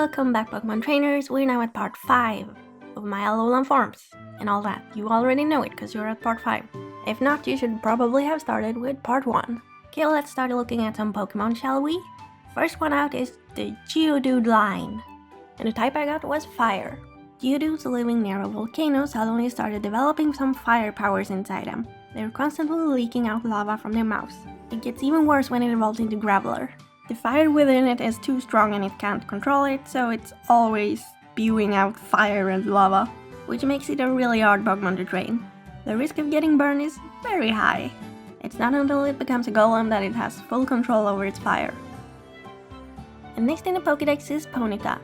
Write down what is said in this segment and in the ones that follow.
Welcome back, Pokemon trainers. We're now at part 5 of my Alolan forms and all that. You already know it because you're at part 5. If not, you should probably have started with part 1. Okay, let's start looking at some Pokemon, shall we? First one out is the Geodude line. And the type I got was Fire. Geodudes living near a volcano suddenly started developing some fire powers inside them. They're constantly leaking out lava from their mouths. It gets even worse when it evolves into Graveler. The fire within it is too strong and it can't control it, so it's always spewing out fire and lava, which makes it a really hard Pokemon to train. The risk of getting burned is very high. It's not until it becomes a golem that it has full control over its fire. And next in the Pokédex is Ponyta.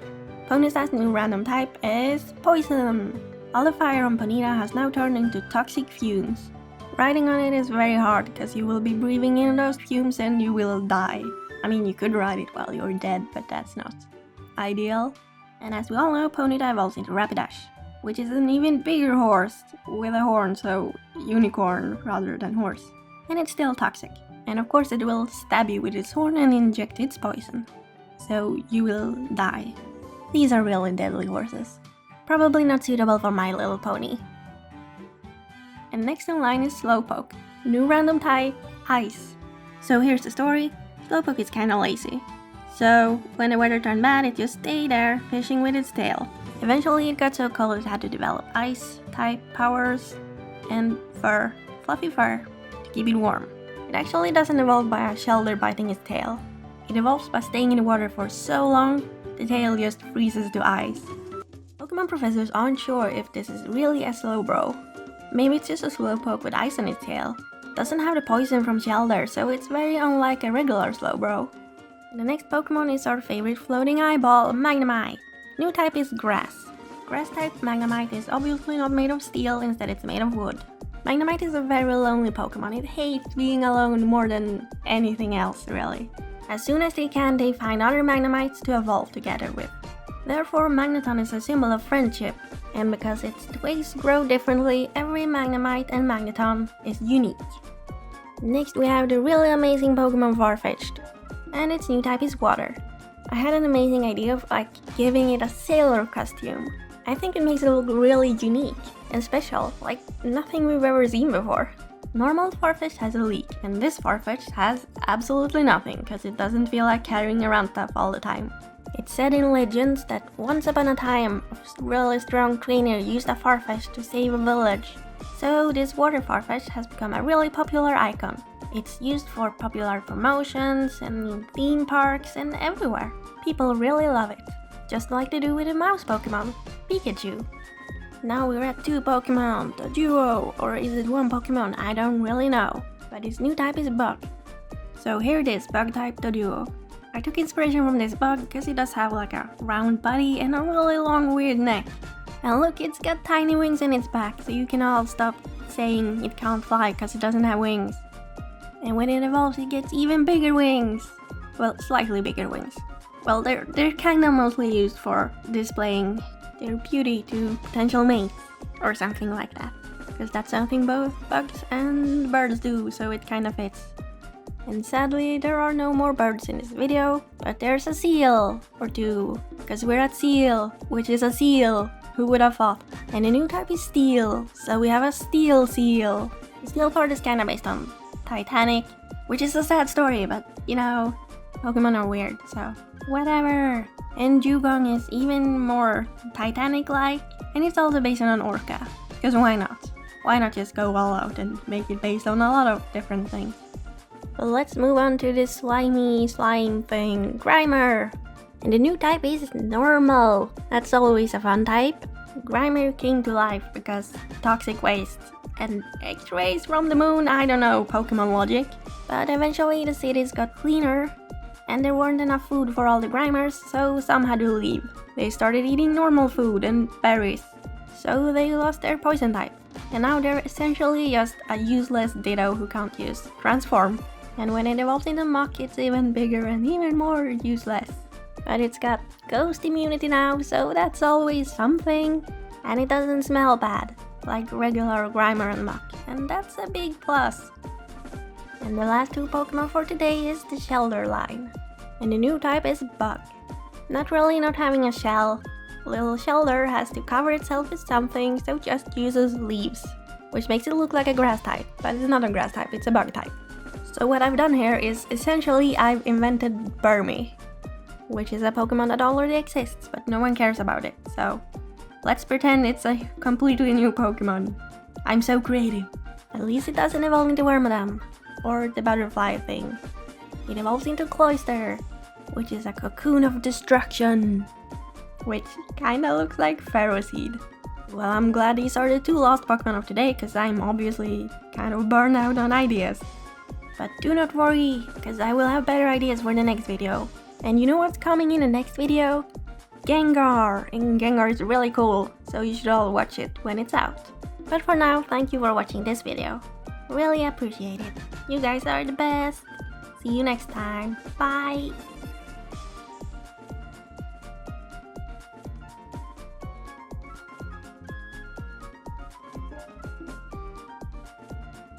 Ponyta's new random type is Poison. All the fire on Ponyta has now turned into toxic fumes. Riding on it is very hard because you will be breathing in those fumes and you will die. I mean, you could ride it while you're dead, but that's not ideal. And as we all know, Ponyta evolves into Rapidash, which is an even bigger horse with a horn, so unicorn rather than horse. And it's still toxic. And of course it will stab you with its horn and inject its poison. So you will die. These are really deadly horses. Probably not suitable for My Little Pony. And next in line is Slowpoke. New random type, Ice. So here's the story. Slowpoke is kinda lazy. So when the weather turned bad, it just stayed there, fishing with its tail. Eventually it got so cold it had to develop ice-type powers and fur, fluffy fur, to keep it warm. It actually doesn't evolve by a shelter biting its tail. It evolves by staying in the water for so long, the tail just freezes to ice. Pokemon professors aren't sure if this is really a Slowbro. Maybe it's just a Slowpoke with ice on its tail. Doesn't have the poison from Shelter, so it's very unlike a regular Slowbro. The next Pokemon is our favorite floating eyeball, Magnemite. New type is Grass. Grass type Magnemite is obviously not made of steel, instead it's made of wood. Magnemite is a very lonely Pokemon. It hates being alone more than anything else, really. As soon as they can, they find other Magnemites to evolve together with. Therefore, Magneton is a symbol of friendship, and because its ways grow differently, every Magnemite and Magneton is unique. Next we have the really amazing Pokemon Farfetched, and its new type is Water. I had an amazing idea of giving it a sailor costume. I think it makes it look really unique and special, like nothing we've ever seen before. Normal Farfetch'd has a leak, and this Farfetch'd has absolutely nothing, because it doesn't feel like carrying around stuff all the time. It's said in legends that once upon a time, a really strong trainer used a Farfetch'd to save a village. So this water Farfetch'd has become a really popular icon. It's used for popular promotions and in theme parks and everywhere. People really love it. Just like they do with a mouse Pokemon, Pikachu. Now we're at 2 Pokemon, the duo, or is it 1 Pokemon? I don't really know. But its new type is Bug. So here it is, Bug type, the duo. I took inspiration from this bug because it does have like a round body and a really long weird neck. And look, it's got tiny wings in its back, so you can all stop saying it can't fly because it doesn't have wings. And when it evolves, it gets even bigger wings. Well, slightly bigger wings. Well, they're kinda mostly used for displaying their beauty to potential mates, or something like that. Because that's something both bugs and birds do, so it kinda fits. And sadly, there are no more birds in this video, but there's a seal or 2, because we're at Seal, which is a seal. Who would have thought? And the new type is Steel, so we have a Steel Seal. The Steel part is kinda based on Titanic, which is a sad story, but you know, Pokemon are weird, so whatever. And Dugong is even more Titanic-like, and it's also based on an orca, because why not? Why not just go all out and make it based on a lot of different things? But let's move on to this slimy slime thing, Grimer. And the new type is Normal. That's always a fun type. Grimer came to life because toxic waste and X-rays from the moon, I don't know, Pokemon logic. But eventually the cities got cleaner and there weren't enough food for all the Grimers, so some had to leave. They started eating normal food and berries, so they lost their poison type. And now they're essentially just a useless Ditto who can't use Transform. And when it evolves into Mach, it's even bigger and even more useless. But it's got ghost immunity now, so that's always something. And it doesn't smell bad, like regular Grimer and Mach, and that's a big plus. And the last 2 Pokemon for today is the Shelter line. And the new type is Bug. Naturally not having a shell, little shelter has to cover itself with something, so just uses leaves, which makes it look like a grass type, but it's not a grass type, it's a bug type. So what I've done here is essentially I've invented Burmy, which is a Pokemon that already exists, but no one cares about it, so let's pretend it's a completely new Pokemon. I'm so creative. At least it doesn't evolve into Wormadam, or the butterfly thing. It evolves into Cloyster, which is a cocoon of destruction, which kinda looks like Ferroseed. Well, I'm glad these are the 2 lost Pokemon of today, cause I'm obviously kind of burned out on ideas. But do not worry, cause I will have better ideas for the next video. And you know what's coming in the next video? Gengar! And Gengar is really cool, so you should all watch it when it's out. But for now, thank you for watching this video. Really appreciate it. You guys are the best. See you next time. Bye!